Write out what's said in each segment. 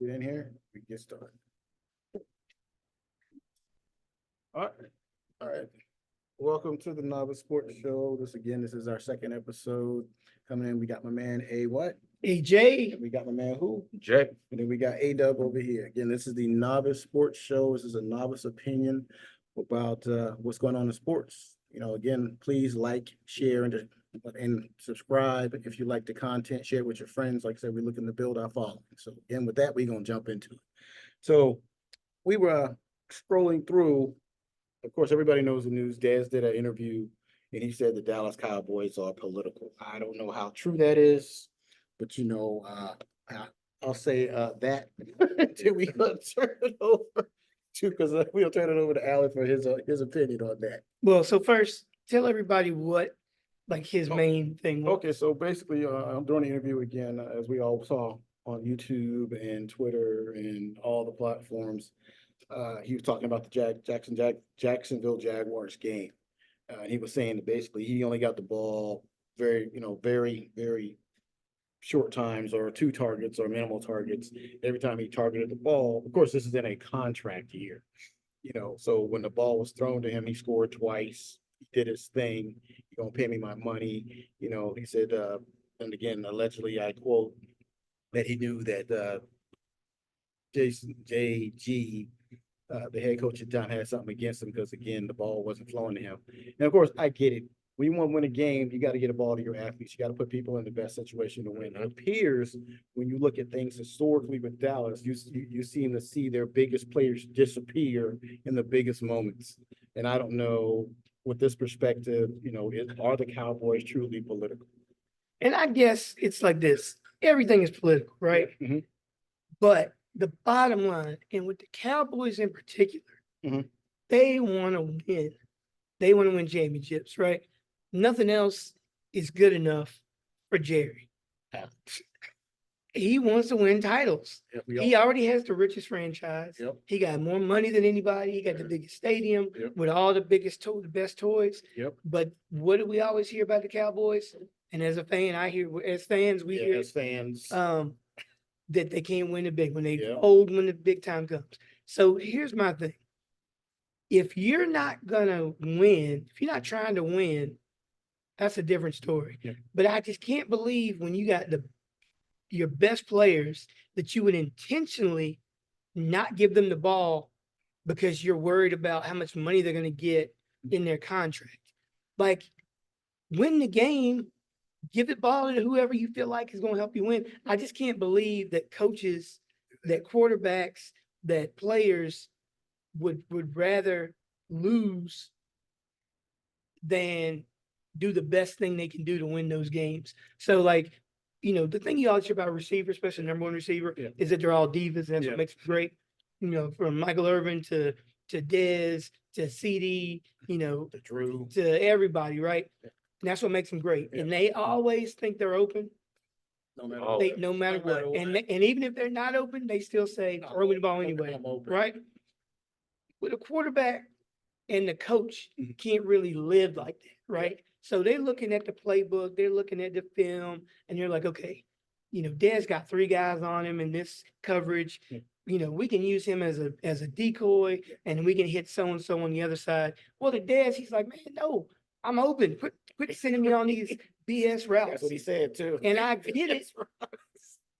Get in here, we get started. All right, all right. Welcome to the Novice Sports Show. This is our second episode. Coming in, we got my man A what? AJ. We got my man who? Jay. And then we got A-Dub over here. Again, this is the Novice Sports Show. This is a novice opinion about what's going on in sports. Again, please like, share, and subscribe if you like the content. Share it with your friends. Like I said, we're looking to build our following. So again, with that, we're gonna jump into it. So we were scrolling through. Of course, everybody knows the news. Dez did an interview, and he said the Dallas Cowboys are political. I don't know how true that is, but I'll say that until we turn it over to, because we'll turn it over to Alan for his opinion on that. Well, so first, tell everybody what his main thing was. Okay, so basically, I'm doing the interview again, as we all saw on YouTube and Twitter and all the platforms. He was talking about the Jacksonville Jaguars game. He was saying that basically he only got the ball very, very short times, or 2 targets or minimal targets every time he targeted the ball. Of course, this is in a contract year, so when the ball was thrown to him, he scored twice. He did his thing. You're gonna pay me my money. He said, and again, allegedly, I quote, that he knew that JG, the head coach at the time, had something against him because, again, the ball wasn't flowing to him. And of course, I get it. When you want to win a game, you got to get a ball to your athletes. You got to put people in the best situation to win. It appears when you look at things historically with Dallas, you seem to see their biggest players disappear in the biggest moments. And I don't know, with this perspective, are the Cowboys truly political? And I guess it's like this. Everything is political, right? Mm-hmm. But the bottom line, and with the Cowboys in particular, Mhm. they want to win. They want to win championships, right? Nothing else is good enough for Jerry. Yeah. He wants to win titles. Yep, He already has the richest franchise. Yep. He got more money than anybody. He got the biggest stadium with all the the best toys. Yep. But what do we always hear about the Cowboys? And as a fan, I hear, as fans, we hear as fans, that they can't win the big when they Yeah. old when the big time comes. So here's my thing. If you're not gonna win, if you're not trying to win, that's a different story. Yeah. But I just can't believe when you got your best players that you would intentionally not give them the ball because you're worried about how much money they're gonna get in their contract. Like, win the game, give the ball to whoever you feel like is going to help you win. I just can't believe that coaches, that quarterbacks, that players would rather lose than do the best thing they can do to win those games. So, the thing you always hear about receivers, especially number 1 receiver, is that they're all divas. And that's what makes it great. From Michael Irvin to Dez to CD, to Drew, to everybody, right? And that's what makes them great. And they always think they're open. No matter what. And even if they're not open, they still say, throw me the ball anyway, right? With a quarterback and the coach can't really live like that, right? So they're looking at the playbook, they're looking at the film, and they're like, okay, Dez got 3 guys on him in this coverage. We can use him as a decoy, and we can hit so-and-so on the other side. Well, the Dez, he's like, man, no, I'm open. Quit sending me on these BS routes. That's what he said too. And I get it.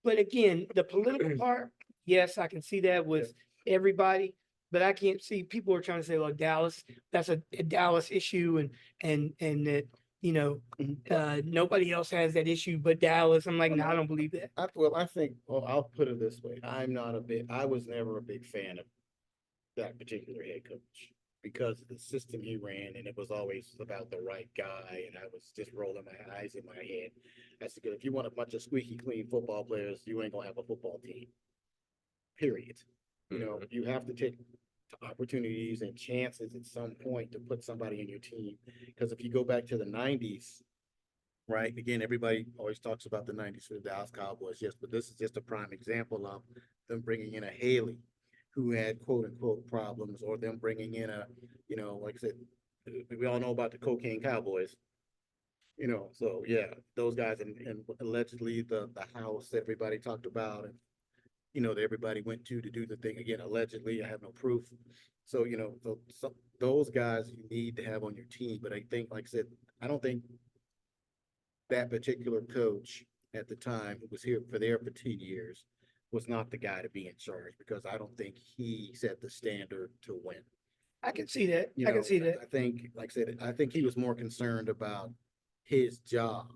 But again, the political part, yes, I can see that with everybody, but I can't see people are trying to say, well, Dallas, that's a Dallas issue, and that, nobody else has that issue but Dallas. I'm like, no, I don't believe that. I think, I'll put it this way. I was never a big fan of that particular head coach because of the system he ran, and it was always about the right guy, and I was just rolling my eyes in my head. I said, if you want a bunch of squeaky clean football players, you ain't gonna have a football team. Period. You have to take opportunities and chances at some point to put somebody in your team. Because if you go back to the 90s, right? Again, everybody always talks about the 90s for the Dallas Cowboys. Yes, but this is just a prime example of them bringing in a Haley who had quote unquote problems, or them bringing in like I said, we all know about the cocaine Cowboys. So yeah, those guys, and allegedly the house that everybody talked about, and that everybody went to do the thing again, allegedly. I have no proof. So, those guys you need to have on your team. But I think, like I said, I don't think that particular coach at the time who was here for there for 10 years was not the guy to be in charge because I don't think he set the standard to win. I can see that. I can see that. I think, like I said, I think he was more concerned about his job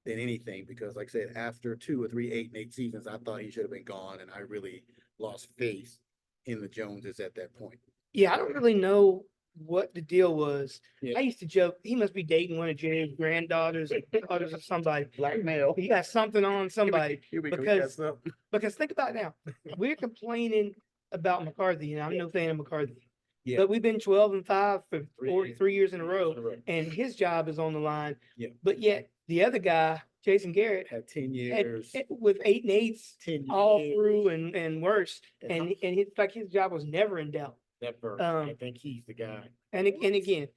than anything because, like I said, after 2 or 3 8-8 seasons, I thought he should have been gone, and I really lost faith in the Joneses at that point. Yeah, I don't really know what the deal was. Yeah. I used to joke he must be dating one of Jerry's granddaughters or daughters or somebody. Blackmail. He got something on somebody because something. think about it now. We're complaining about McCarthy, and I'm no fan of McCarthy. Yeah. But we've been 12-5 for 3 years in a row, Correct. and his job is on the line. Yeah. But yet the other guy, Jason Garrett, Had 10 had years. with 8-8s 10 all years. through and worse, and it's like his job was never in doubt. Never. I think he's the guy. And again,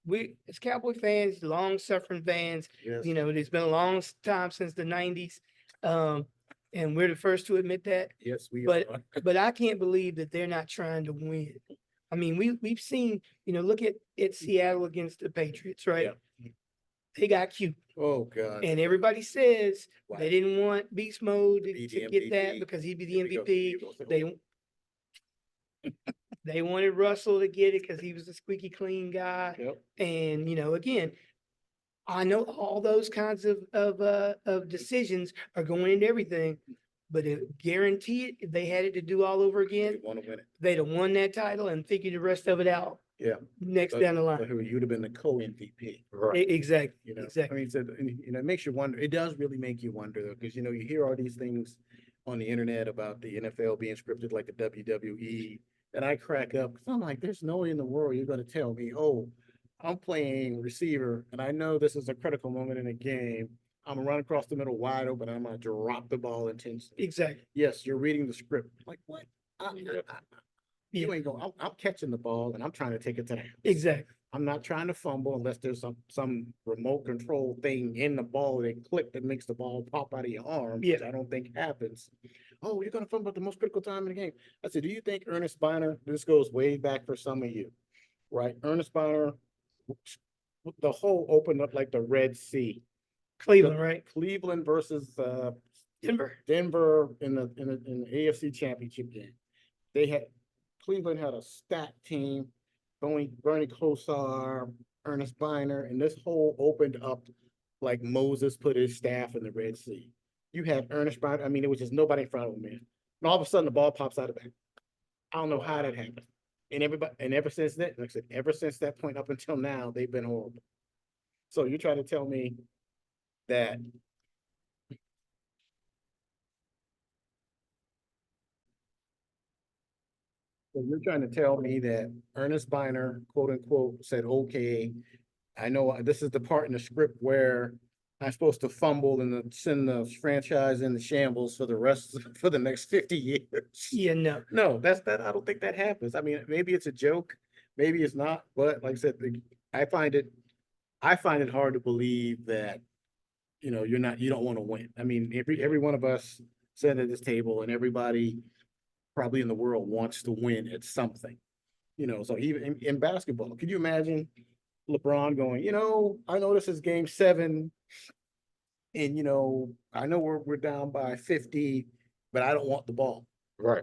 we as Cowboy fans, long suffering fans, Yes. It's been a long time since the 90s. And we're the first to admit that. Yes, we But are. but I can't believe that they're not trying to win. I mean, we've seen, look at Seattle against the Patriots, right? Yeah. They got cute. Oh, God. And everybody says Wow. they didn't want Beast Mode Be the to get that MVP. because he'd be the Here we go. MVP. They wanted Russell to get it because he was a squeaky clean guy. Yep. And, again, I know all those kinds of decisions are going into everything, but guarantee it, if they had it to do all over again, Want to win it. they'd have won that title and figured the rest of it out Yeah. next down the line. But you'd have been the co-MVP. Exactly. I Exactly. mean, so, it makes you wonder. It does really make you wonder, though, because, you hear all these things on the internet about the NFL being scripted like the WWE, and I crack up because I'm like, there's no way in the world you're going to tell me, oh, I'm playing receiver, and I know this is a critical moment in a game. I'm gonna run across the middle wide open. I'm gonna drop the ball intentionally. Exactly. Yes, you're reading the script. Like what? You Yeah. ain't going. I'm catching the ball and I'm trying to take it to the house. Exactly. I'm not trying to fumble unless there's some remote control thing in the ball that click that makes the ball pop out of your arm, which I don't think happens. Oh, you're gonna fumble at the most critical time in the game. I said, do you think Ernest Biner? This goes way back for some of you, right? Ernest Biner, the whole opened up like the Red Sea. Cleveland, right? Cleveland versus Denver. Denver in the AFC Championship game. Cleveland had a stacked team. Bernie Kosar, Ernest Biner, and this whole opened up like Moses put his staff in the Red Sea. You had Ernest Biner. I mean, it was just nobody in front of him, man. And all of a sudden, the ball pops out of that. I don't know how that happened. And ever since that, like I said, ever since that point up until now, they've been horrible. So you're trying to tell me that Ernest Biner, quote unquote, said, okay, I know this is the part in the script where I'm supposed to fumble and send the franchise in the shambles for the next 50 years. Yeah, no. No, I don't think that happens. I mean, maybe it's a joke, maybe it's not, but like I said, I find it hard to believe that, you don't want to win. I mean, every one of us sitting at this table and everybody probably in the world wants to win at something, so even in basketball, could you imagine LeBron going, I know this is game 7 and, I know we're down by 50, but I don't want the ball. Right.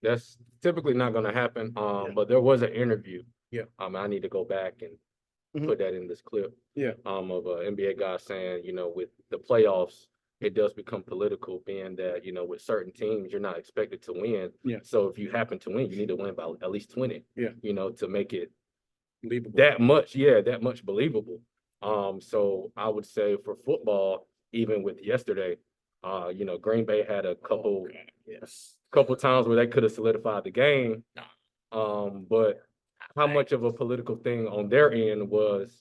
That's typically not going to happen. Yeah. But there was an interview. Yeah. I need to go back and Mhm. put that in this clip. Yeah. Of an NBA guy saying, with the playoffs, it does become political, being that, with certain teams, you're not expected to win. Yeah. So if you happen to win, you need to win by at least 20. Yeah. To make it Believable. that much believable. So I would say for football, even with yesterday, Green Bay had a couple times where they could have solidified the game. But how much of a political thing on their end was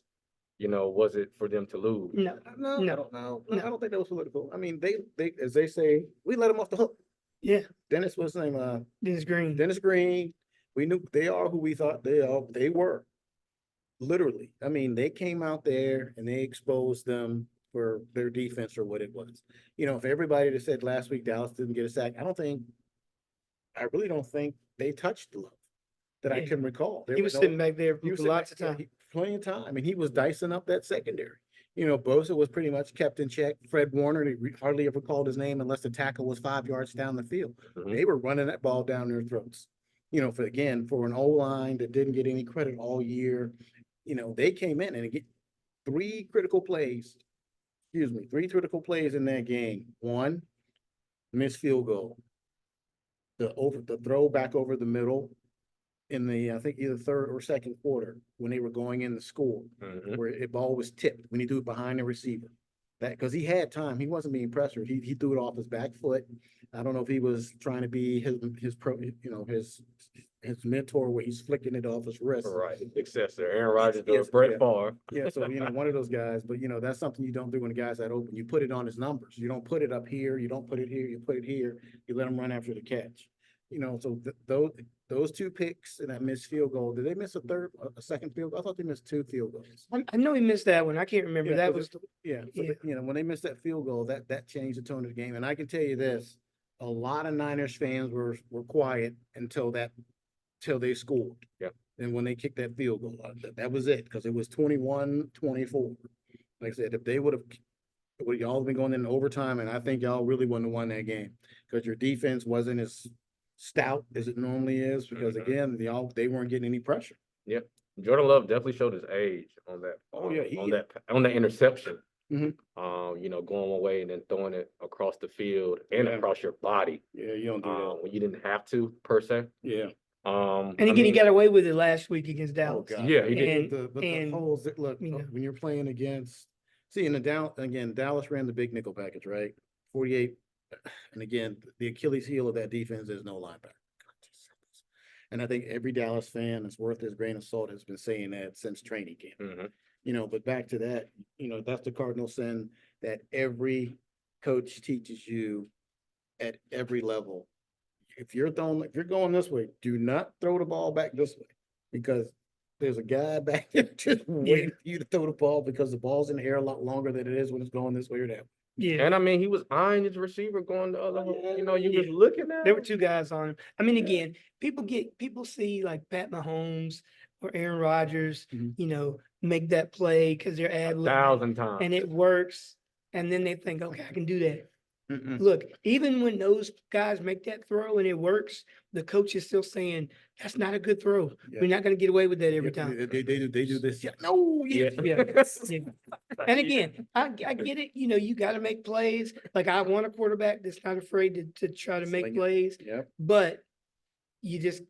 it for them to lose? No. I don't know. I don't think that was political. I mean, they as they say, we let them off the hook. Yeah. Dennis, what's his name? Dennis Green. Dennis Green. We knew they are who we thought they were. Literally. I mean, they came out there and they exposed them for their defense or what it was. You know, if everybody that said last week Dallas didn't get a sack, I really don't think they touched the Love that I Yeah. can recall. There He were was no- sitting back there he was for sitting lots back of there, time. plenty of time. I mean, he was dicing up that secondary. You know, Bosa was pretty much kept in check. Fred Warner, hardly ever called his name unless the tackle was 5 yards down the field. Mhm. They were running that ball down their throats. You know, for an O-line that didn't get any credit all year, you know, they came in and get three critical plays in that game. One, missed field goal. The throw back over the middle in the, I think either third or second quarter when they were going in to score, Mhm. where it ball was tipped when he threw it behind the receiver. That, because he had time, he wasn't being pressured. He threw it off his back foot. I don't know if he was trying to be his mentor where he's flicking it off his wrist. Right, successor, Aaron Rodgers or Yes, Brett yeah. Favre. Yeah, so one of those guys, but that's something you don't do when the guy's that open. You put it on his numbers. You don't put it up here, you don't put it here, you put it here, you let him run after the catch. So those two picks and that missed field goal, did they miss a second field goal? I thought they missed two field goals. I know he missed that one. I can't remember. Yeah, That 'cause was, when they missed that field goal, that changed the tone of the game. And I can tell you this, a lot of Niners fans were quiet till they scored. Yeah. And when they kicked that field goal, that was it, because it was 21-24. Like I said, if they would y'all have been going in overtime, and I think y'all really wouldn't have won that game, because your defense wasn't as stout as it normally is, because Mhm. again, they weren't getting any pressure. Jordan Love definitely showed his age on that. Oh, yeah, on that interception. Mhm. Going away and then throwing it across the field and Yeah. across your body. Yeah, you don't do that. When you didn't have to per se. Yeah. and again, he got away with it last week against Dallas. God. Yeah, he did. But the And, holes that look, you know. when you're playing against, see, Dallas ran the big nickel package, right? 48. And again, the Achilles heel of that defense is no linebacker. And I think every Dallas fan that's worth his grain of salt has been saying that since training camp. Mhm. But back to that, that's the cardinal sin that every coach teaches you at every level. If you're going this way, do not throw the ball back this way, because there's a guy back there just waiting for you to throw the ball, because the ball's in the air a lot longer than it is when it's going this way or that way. Yeah. And I mean, he was eyeing his receiver going the other way. You was Yeah. looking at There were him. two guys on him. I mean, again, people see like Pat Mahomes or Aaron Rodgers, Mhm. make that play because they're ad 1,000 times. and it works. And then they think, okay, I can do that. Mm-mm. Look, even when those guys make that throw and it works, the coach is still saying, that's not a good throw. Yeah. We're not going to get away with that every Yeah, time. They do this. Yeah, no, yeah. Yeah. Yeah. And again, I get it. You got to make plays. Like, I want a quarterback that's not afraid to try to make Sling it. plays, Yep. but you just,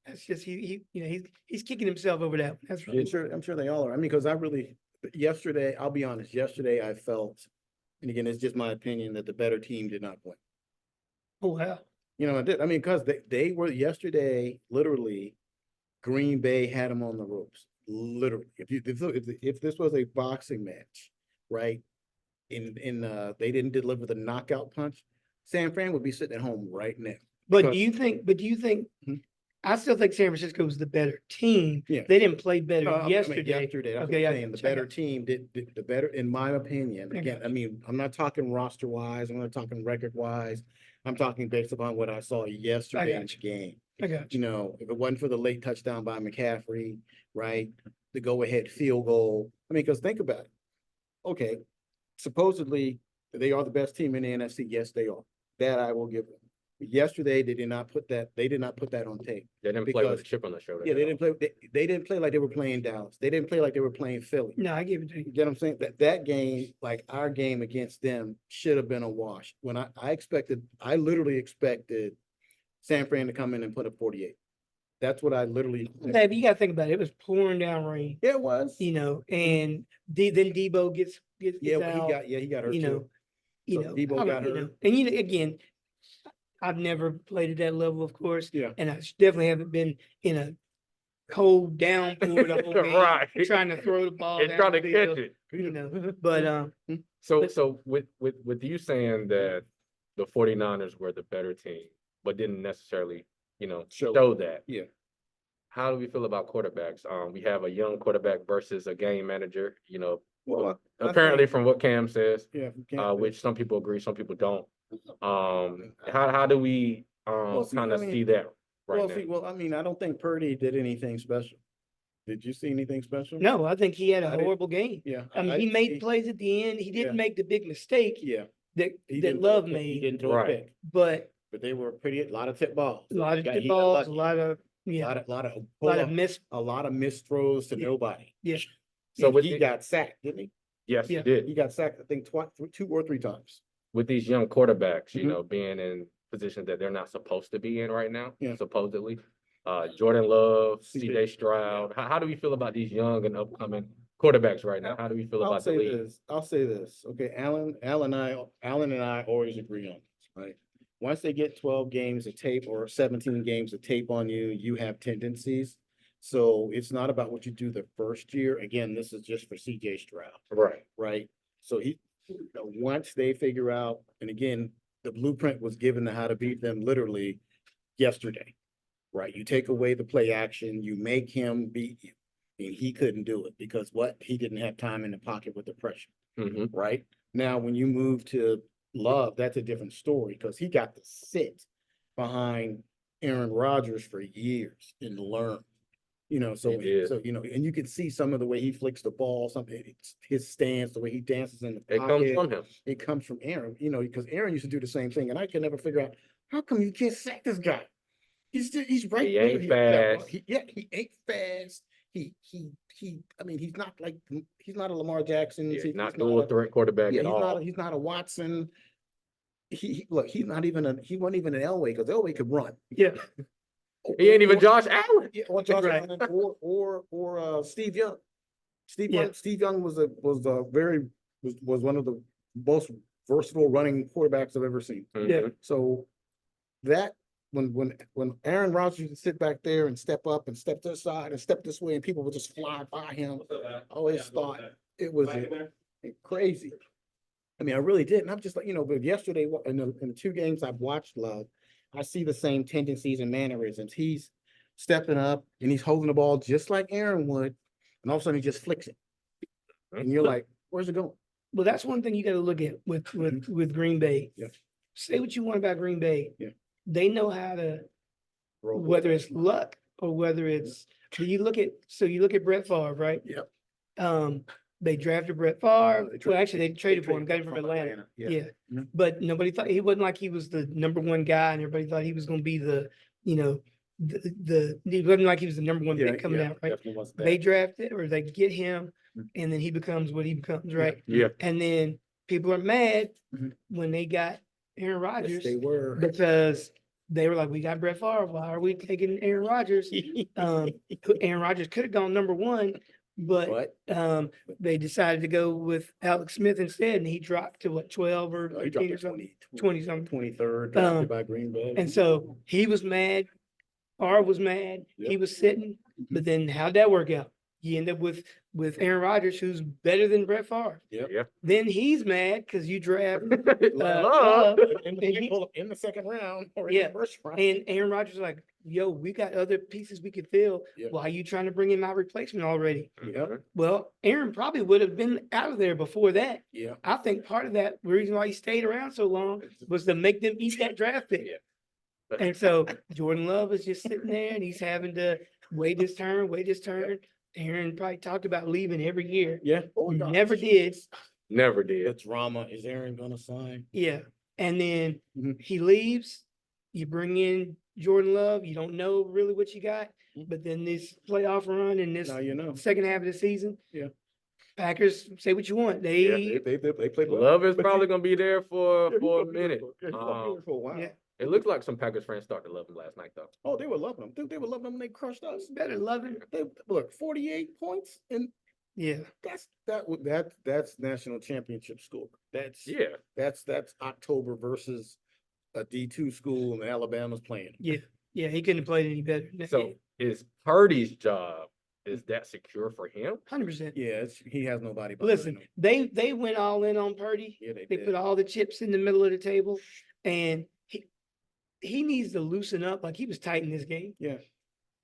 that's just, he's kicking himself over that one. That's right. I'm sure they all are. I mean, because yesterday, I'll be honest, I felt, and again, it's just my opinion, that the better team did not win. Oh, wow. I did. I mean, because they were yesterday, literally, Green Bay had them on the ropes. Literally, if this was a boxing match, right? They didn't deliver the knockout punch, San Fran would be sitting at home right now. But Because- do you think, Mhm. I still think San Francisco was the better team. Yeah. They didn't play better I mean, yesterday. yesterday, that's what Okay, I'm I saying. The got you, I better got team did the better, in my opinion. I Again, got I mean, I'm not talking roster wise, I'm not talking record wise. I'm talking based upon what I saw yesterday in got the game. I got you. If it wasn't for the late touchdown by McCaffrey, right? The go-ahead field goal. I mean, because think about it. Okay, supposedly they are the best team in the NFC. Yes, they are. That I will give them. Yesterday, they did not put that on tape. They didn't play with a Because- chip on their shoulder. Yeah, they didn't play. They didn't play like they were playing Dallas. They didn't play like they were playing Philly. No, I give it to You you. get what I'm saying? That game, like our game against them, should have been a wash. When I literally expected San Fran to come in and put up 48. That's what I literally. Dave, you got to think about it. It was pouring down rain, Yeah, it was. and then Debo gets Yeah, out. he got hurt you know, too. So Debo I got don't- hurt. and again, I've never played at that level, of course. Yeah. And I definitely haven't been in a cold downpour the whole game, Right. trying to throw the ball And trying to downfield, catch it. But So with you saying that the 49ers were the better team, but didn't necessarily, show that. Yeah. how do we feel about quarterbacks? We have a young quarterback versus a game manager, Well, apparently from what Cam says, yeah, which some people agree, some people don't. How do we Well, see, kind I of mean, see that right now? well, I mean, I don't think Purdy did anything special. Did you see anything special? No, I think he had a I didn't- horrible game. Yeah. I mean, he didn't made see- plays at the end. He didn't Yeah. make the big mistake Yeah. that He that didn't throw a Love pick. He made, didn't throw a Right. pick, but but they were a lot of tip balls. a lot of He got tip balls, lucky. a lot of A yeah, lot of a lot of miss. a lot of missed throws to Yeah. nobody. Yeah. So And with he the- got sacked, didn't he? Yes, he Yeah. did. He got sacked, I think, two or three times. With these young quarterbacks, Mhm. being in positions that they're not supposed to be in right now, Yeah. supposedly. Jordan Love, CJ CJ Stroud. How do we feel about these young and upcoming quarterbacks right now? How do we feel I'll about the say league? this, I'll say this, okay, Alan and I always agree on this, right? Once they get 12 games of tape or 17 games of tape on you, you have tendencies. So it's not about what you do the first year. Again, this is just for CJ Stroud, Right. right? So once they figure out, and again, the blueprint was given to how to beat them literally yesterday, right? You take away the play action, you make him beat you. And he couldn't do it because he didn't have time in the pocket with the pressure, Hmm. right? Now, when you move to Love, that's a different story because he got to sit behind Aaron Rodgers for years and learn. So He did. and you can see some of the way he flicks the ball, something his stance, the way he dances in the It comes pocket. from him. It comes from Aaron, because Aaron used to do the same thing, and I can never figure out how come you can't sack this guy. He's right He there. ain't fast. He ain't fast. I mean, he's not a Lamar Jackson. Yeah, He's not a- dual threat quarterback yeah, at all. he's not a Watson. Look, he wasn't even an Elway because Elway could run. Yeah, He ain't even Josh Allen. Yeah, or Josh Right. Allen or Steve Young. Yeah. Steve Young was one of the most versatile running quarterbacks I've ever seen. Yeah. Mhm. So that when Aaron Rodgers used to sit back there and step up and step to the side and step this way and people would just fly by him, I always thought it was crazy. I mean, I really did. And I'm just like, but yesterday in the two games I've watched Love, I see the same tendencies and mannerisms. He's stepping up and he's holding the ball just like Aaron would. And all of a sudden he just flicks it. And you're like, where's it going? well, that's one thing you got to look at with Green Bay. Yeah. Say what you want about Green Bay. Yeah. They know how to, whether it's luck or whether it's, you look at Brett Favre, right? Yep. They drafted Brett Favre. They Well, actually, they traded for him, got him from Atlanta. Yeah. Mhm. But nobody thought, he wasn't like he was the number one guy and everybody thought he was going to be he wasn't like he was the number one pick coming out, right? Definitely wasn't They that. drafted or they get him Mhm. and then he becomes what he becomes, right? Yeah. And then people are mad Mhm. when they got Aaron Yes, Rodgers they were. because they were like, we got Brett Favre. Why are we taking Aaron Rodgers? Aaron Rodgers could have gone number one, but But they decided to go with Alex Smith instead, and he dropped to what, 12 or he 13 dropped or to something. 20 something. 23rd, Um, drafted by Green Bay. And so he was mad. Favre was mad. He Yep. was sitting. But then how'd that work out? You end up with Aaron Rodgers, who's better than Brett Favre. Yep. Yeah. Then he's mad because you draft Love. Love, In and he- the second round or Yeah. in the first round. and Aaron Rodgers is like, yo, we got other pieces we could fill. Yep. Why are you trying to bring in my replacement already? Yep. Well, Aaron probably would have been out of there before that. Yeah. I think part of that reason why he stayed around so long was to make them eat that draft pick. Yeah. And so Jordan Love is just sitting there and he's having to wait his turn. Aaron probably talked about leaving every year. Yeah. Oh, gosh. Never did. Never The did. drama. Is Aaron gonna sign? Yeah. And then Mhm. he leaves. You bring in Jordan Love. You don't know really what you got. Mhm. But then this playoff run and this Now you know. second half of the season. Yeah. Packers, say what you want. They played well. Love is But probably you- gonna be there for Yeah, he's a gonna be there minute. for- yeah, he's gonna be there for a while. Yeah. It looks like some Packers fans started to love him last night, though. Oh, they were loving him. They were loving him when they crushed us. Better love him. They look 48 points, and Yeah. that's national championship score. Yeah. That's October versus a D2 school and Alabama's playing. Yeah. He couldn't have played any better. So is Purdy's job, is that secure for him? 100%. Yeah, he has nobody behind Listen, him. they went all in on Purdy. Yeah, they They did. put all the chips in the middle of the table, and he needs to loosen up. Like he was tight in this game, Yeah.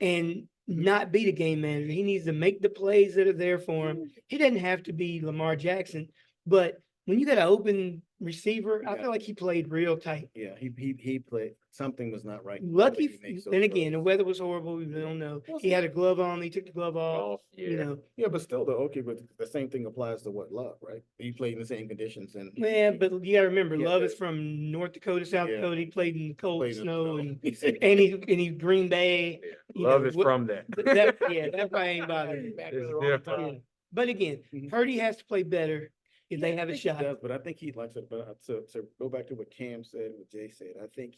and not be the game manager. He needs to make the plays that are there for him. He doesn't have to be Lamar Jackson, but when you got an open receiver, I feel like he played real tight. Yeah, he played, something was not right. Lucky, He makes those then again, the throws. weather was horrible. We don't know. He had a glove on. He took the glove off. Oh, yeah. You know, Yeah, but still though, okay, but the same thing applies to what Love, right? He played in the same conditions and. man. But you got to remember, Yeah, Love is from North Dakota, South Yeah. Dakota. He played in the cold Played in the snow, snow. and he Green Bay. Yeah. You Love know, is what- from that. That probably ain't bothering me. Back It's to the wrong different. time. Yeah. But again, Mhm. Purdy has to play better if they Yeah, I have a think he shot. does, but I think he likes it, but to go back to what Cam said, and what Jay said, I think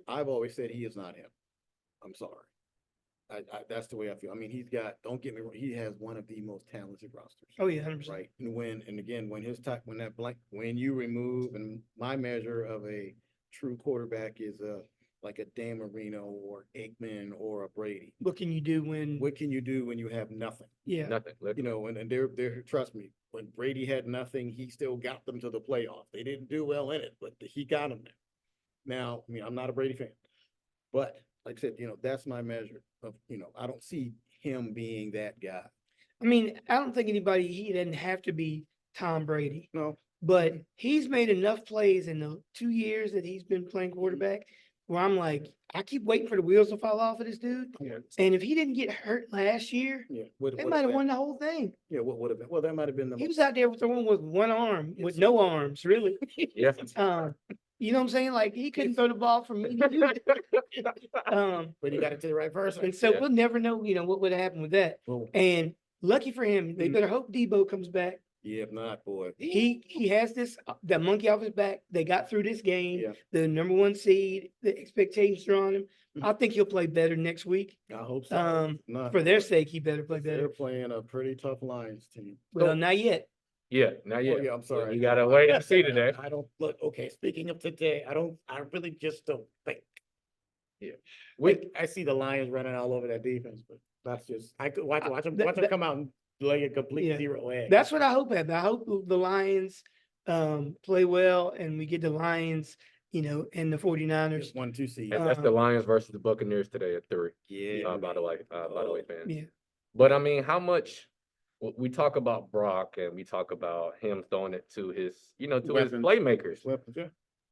I've always said he is not him. I'm sorry. That's the way I feel. I mean, don't get me wrong, he has one of the most talented rosters. Oh yeah, 100%. Right, and again, when you remove, and my measure of a true quarterback is like a Dan Marino or Aikman or a Brady. What can you do when? What can you do when you have nothing? Yeah, Nothing. You know, and they're, trust me, when Brady had nothing, he still got them to the playoff. They didn't do well in it, but he got them there. Now, I mean, I'm not a Brady fan, but like I said, that's my measure of, I don't see him being that guy. I mean, I don't think he doesn't have to be Tom Brady, No, but he's made enough plays in the 2 years that he's been playing quarterback where I'm like, I keep waiting for the wheels to fall off of this dude. yeah, And if he didn't get hurt last year, yeah. they might have won the whole thing. Yeah, what would have been? Well, that might have been the. He was out there throwing with one arm, with no arms, really. Yeah. You know what I'm saying? Like he couldn't throw the ball from me. But you got it to the right person. And so Yeah. we'll never know, what would happen with that. Well, And lucky for him, they Mhm. better hope Debo comes back. yeah, if not, boy. He has that monkey off his back. They got through this game. Yeah. The number 1 seed, the expectations are on him. Mhm. I think he'll play better next week. I hope so. Not For their boy. sake, he better play They're better. playing a pretty tough Lions team. Well, not yet. Yeah. Not Oh, yet. yeah, I'm sorry. You gotta wait and see today. I don't look, okay, speaking of today, I really just don't think. I see the Lions running all over that defense, but that's just, I could watch them that- come out and lay a complete Yeah. 0 egg. That's what I hope happens. I hope the Lions play well and we get the Lions, and the 49ers. Just 1-2 seed. And that's the Lions versus the Buccaneers today at 3. Yeah. By the way, fans. Yeah. But I mean, how much we talk about Brock and we talk about him throwing it to his, to his Weapons. playmakers. Weapons, yeah.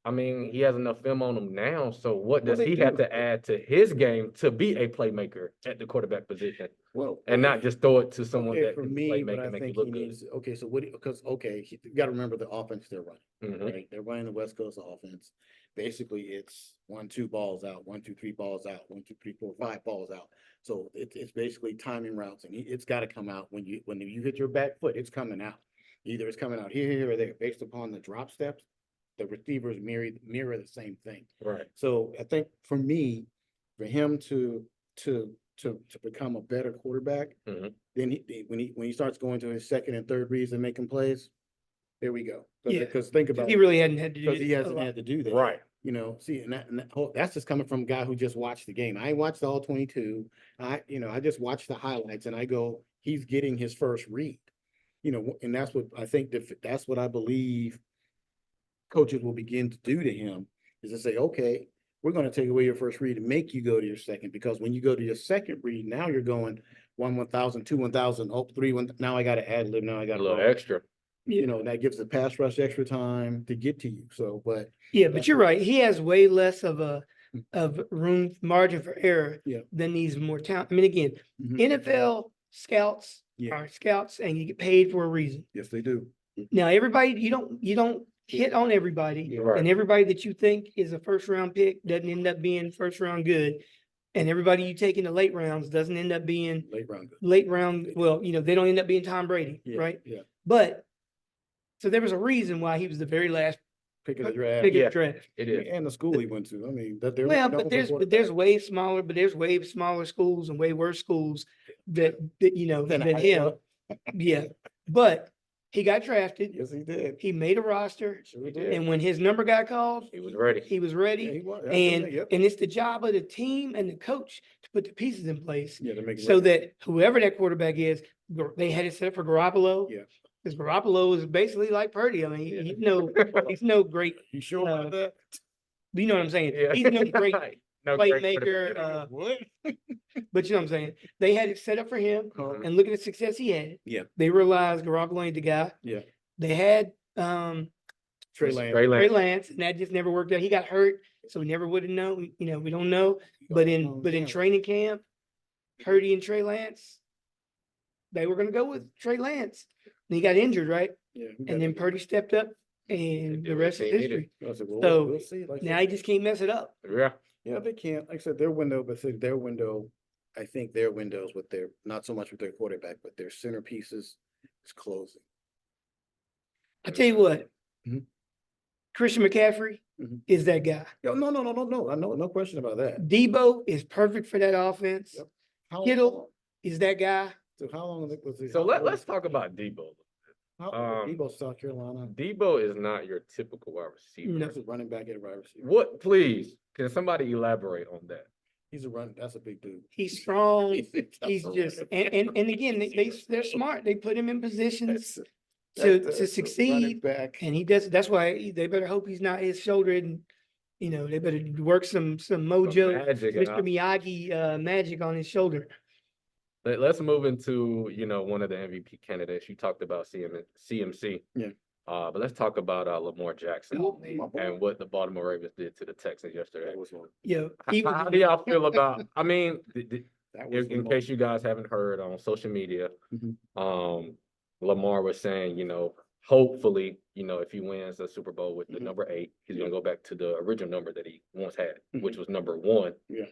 I mean, he has enough film on him now. So what Well, does they he have do. to add to his game to be a playmaker at the quarterback position Well. and not just throw it to someone Okay, that for can me, play, but make I it make you think look he good? needs, okay, so you gotta remember the offense they're running, Mhm. right? They're running the West Coast offense. Basically, it's 1, 2 balls out, 1, 2, 3 balls out, 1, 2, 3, 4, 5 balls out. So it's basically timing routes, and it's gotta come out when you hit your back foot, it's coming out. Either it's coming out here or there, based upon the drop steps. The receivers mirror the same thing. Right. So I think for me, for him to become a better quarterback, Mhm. then when he starts going to his second and third reads and making plays, there we go. Yeah. Because think about He it, really hadn't had to do because this he a hasn't lot. had to do that. Right. See, that's just coming from a guy who just watched the game. I ain't watched all 22. I just watched the highlights and I go, he's getting his first read. And that's what I think that's what I believe coaches will begin to do to him, is to say, okay, we're going to take away your first read and make you go to your second, because when you go to your second read, now you're going 1,000, 2, 1,000, 3, 1. Now I got to ad lib. Now I got A little extra. that gives the pass rush extra time to get to you. So, but Yeah, but you're right. He has way less of room margin for error Yeah. than these more talent. I mean, again, Mhm. NFL scouts Yeah. are scouts, and you get paid for a reason. yes, they do. Now, everybody, you don't hit on everybody, Yeah. Right. and everybody that you think is a first round pick doesn't end up being first round good, and everybody you take in the late rounds doesn't end up being Late round good. late round. Well, they don't end up being Tom Brady, Yeah, right? Yeah. But so there was a reason why he was the very last Pick of the draft. pick of Yeah. the draft. It is. And the school he went to. I mean, that they're Well, known but for there's quarterbacks. way smaller schools and way worse schools that Then than I- him. Yeah, but he got drafted. Yes, he did. He made a roster, Sure he did. and when his number got called, He was ready. he was Yeah, ready. he was. And Absolutely, yep. it's the job of the team and the coach to put the pieces in place Yeah, to make it so work. that whoever that quarterback is, they had it set up for Garoppolo. Yeah. Because Garoppolo is basically like Purdy. I mean, Yeah. he's no great. You sure about that? You know what I'm saying? Yeah. He's no great No, great playmaker, What? but you know what I'm saying? They had it set up for him, Uh-huh. and look at the success he had. Yeah. They realized Garoppolo ain't the guy. Yeah. They had Trey Lance. Trey Lance, and that just never worked out. He got hurt, so we never would have known. You know, we don't know. But in training camp, Purdy and Trey Lance, they were gonna go with Trey Lance. And he got injured, right? Yeah. And then Purdy stepped up, and the rest is history. I said, well, So, we'll see. Like I Now said, you just can't mess it up. Yeah. yeah, they can't. Like I said, their window, but say their window, I think their windows with their, not so much with their quarterback, but their centerpieces is closing. I tell you what, Mhm. Christian McCaffrey Mhm. is that guy. Yo, no. I know, no question about that. Debo is perfect for that offense. Yep. How, Kittle is that guy. So how long was it? So let's talk about Debo. How Debo, South Carolina. Debo is not your typical wide receiver. No. He's a running back and wide receiver. What, please, can somebody elaborate on that? He's a run. That's a big dude. He's strong. That's He's a just running and again they're smart. They put him in positions That's- to that's a running succeed, back. and he does. That's why they better hope he's not his shoulder, and they better work some mojo, Magic, Mr. Miyagi magic on his shoulder. Let's move into, one of the MVP candidates. You talked about CMC. Yeah. But let's talk about Lamar Jackson Oh, man. and what the Baltimore Ravens did to the Texans yesterday. That was one. Yeah, How do y'all feel about, I mean, That was in case you guys haven't heard on social media, Lamar was saying, hopefully, if he wins the Super Bowl with the number 8, he's going to go back to the original number that he once had, which was number 1. Yeah.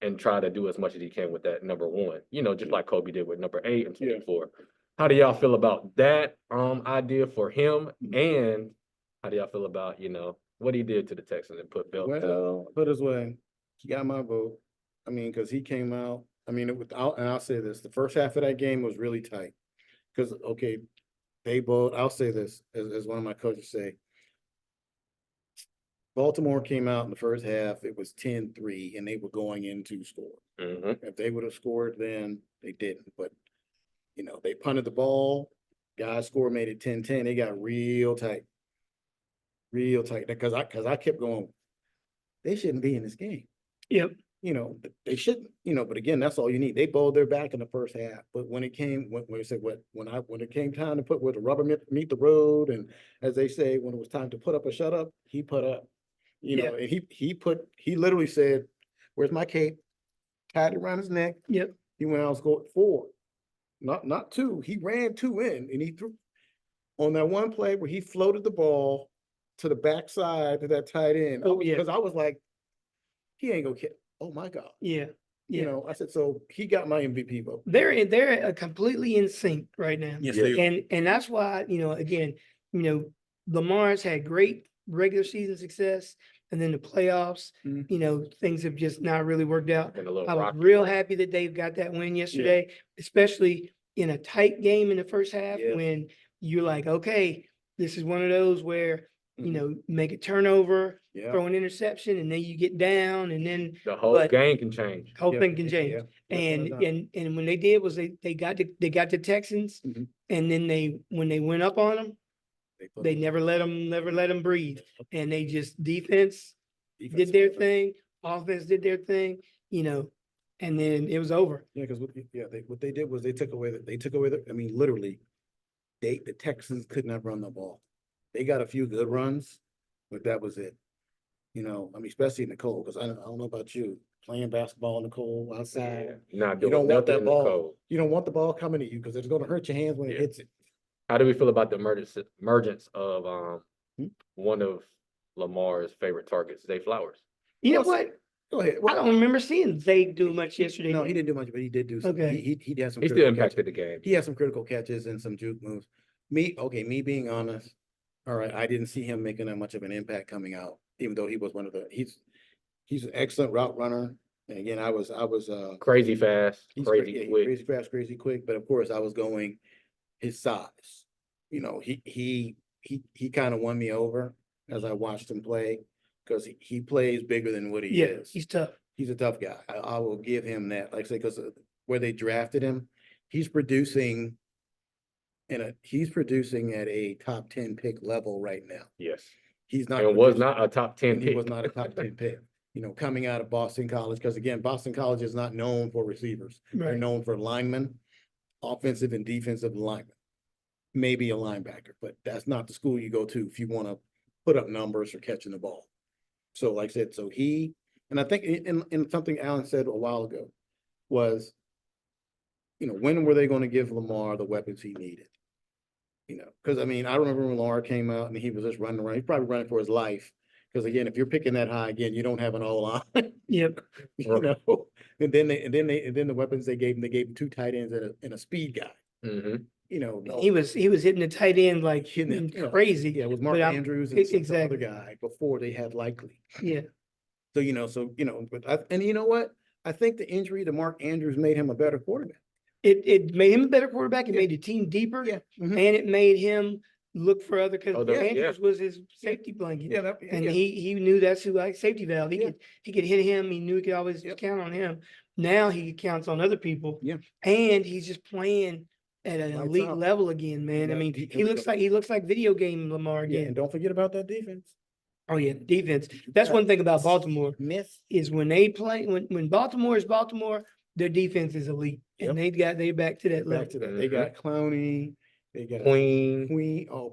And try to do as much as he can with that number 1, just like Kobe did with number 8 and Yeah. 24. How do y'all feel about that idea for him? And how do y'all feel about, what he did to the Texans and put Belt to? Well, put it this way, he got my vote. I mean, because he came out. I mean, and I'll say this: the first half of that game was really tight. Because they both. I'll say this as one of my coaches say. Baltimore came out in the first half. It was 10-3, and they were going in to score. If they would have scored, then they didn't. But they punted the ball. Guys scored, made it 10-10. They got real tight, because I kept going. They shouldn't be in this game. Yep. They shouldn't. But again, that's all you need. They bowled their back in the first half. But when it came, when it came time to put where the rubber meet the road, and as they say, when it was time to put up or shut up, he put up. And he literally said, "Where's my cape?" Tied it around his neck. Yep. He went out and scored 4, not 2. He ran 2 in, and he threw on that one play where he floated the ball to the backside to that tight end. Oh, yeah. Because I was like, he ain't gonna kick. Oh my God. Yeah. Yeah. I said, so he got my MVP vote. They're completely in sync right now. Yes, Yeah. they are. And that's why, again, Lamar's had great regular season success, and then the playoffs, things have just not really worked out. And a little I was rocky. real happy that they got that win yesterday, especially in a tight game in the first half Yes. when you're like, okay, this is one of those where, Mhm. make a turnover, Yeah. throw an interception, and then you get down, and then The whole game can change. whole Yeah. thing can change. Yeah. And when they did was they got the Texans, Mhm. and then when they went up on them, put they it- never let them breathe, and they just defense defense. did their thing, offense did their thing, and then it was over. Yeah, because what they did was they took away I mean, literally, the Texans could not run the ball. They got a few good runs, but that was it. I mean, especially in the cold, because I don't know about you, playing basketball in the cold outside. Not You doing don't want nothing that in the ball. cold. You don't want the ball coming to you because it's going to hurt your hands when it Yeah. hits it. How do we feel about the emergence of Hmm? one of Lamar's favorite targets, Zay Flowers? You know Well, what? Go ahead. I don't remember seeing Zay do much yesterday. No, he didn't do much, but he did do some. Okay. He had some. He still critical impacted catches. the game. He had some critical catches and some juke moves. Me being honest, all right, I didn't see him making that much of an impact coming out, even though he was he's an excellent route runner. And again, I was Crazy fast, he's crazy quick. crazy fast, crazy quick. But of course, I was going his size. He kind of won me over as I watched him play because he plays bigger than what he Yeah, is. he's tough. He's a tough guy. I will give him that. Like I say, because where they drafted him, he's producing at a top 10 pick level right now. Yes. He's not. And was producing- not a top 10 and he pick. was not a top 10 pick. coming out of Boston College, because again, Boston College is not known for receivers. They're Right. known for linemen, offensive and defensive linemen, maybe a linebacker, but that's not the school you go to if you want to put up numbers for catching the ball. So like I said, and I think in something Alan said a while ago was, when were they going to give Lamar the weapons he needed? Because I mean, I remember when Lamar came out and he was just running around. He's probably running for his life. Because again, if you're picking that high again, you don't have an O-line. Yep. And then the weapons they gave him 2 tight ends and a speed guy. Mhm. He was hitting the tight end like Hitting it, crazy. Yeah, it was Mark But Andrews and some other exactly. guy before they had Likely. Yeah. But and you know what? I think the injury to Mark Andrews made him a better quarterback. It made him a better quarterback. It Yeah. made the team deeper. Yeah. Mhm. And it made him look for other, because Yeah. Andrews was his safety blanket. Yeah, And yeah. he knew that's who, like, safety valve. Yeah. He could hit him. He knew he could always Yep. count on him. Now he counts on other people. Yeah. And he's just playing at an Lights elite out. level again, man. I Yeah, mean, he- he looks like video game Lamar Yeah, again. and don't forget about that defense. Oh yeah, defense. That's one thing about Baltimore Miss. is when they play, when Baltimore is Baltimore, their defense is elite. Yep. And they back to that level. Back to that. They got Clowney. They got Queen.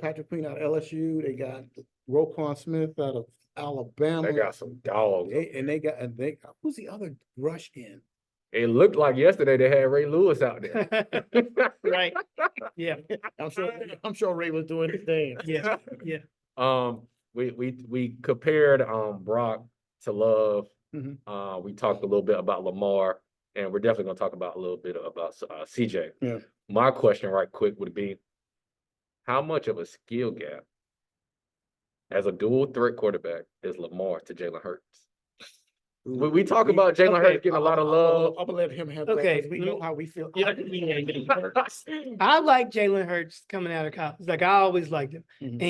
Patrick Queen out of LSU. They got Roquan Smith out of Alabama. They got some dogs. Who's the other rush in? It looked like yesterday they had Ray Lewis out there. Right. Yeah. I'm sure Ray was doing his thing. Yeah. Yeah. We compared Brock to Love. Mhm. We talked a little bit about Lamar, and we're definitely gonna talk about a little bit about CJ. Yeah. My question right quick would be, how much of a skill gap as a dual threat quarterback is Lamar to Jalen Hurts? We talk about Jalen Hurts getting a lot of love. I'm gonna let him have Okay. that, 'cause we know how we feel. Yeah. I like Jalen Hurts coming out of college. Like, I always liked him. Mhm.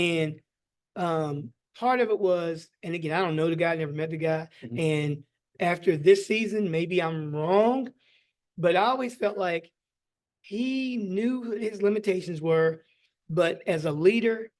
And part of it was, and again, I don't know the guy, never met the guy. Mhm. And after this season, maybe I'm wrong, but I always felt like he knew who his limitations were, but as a leader,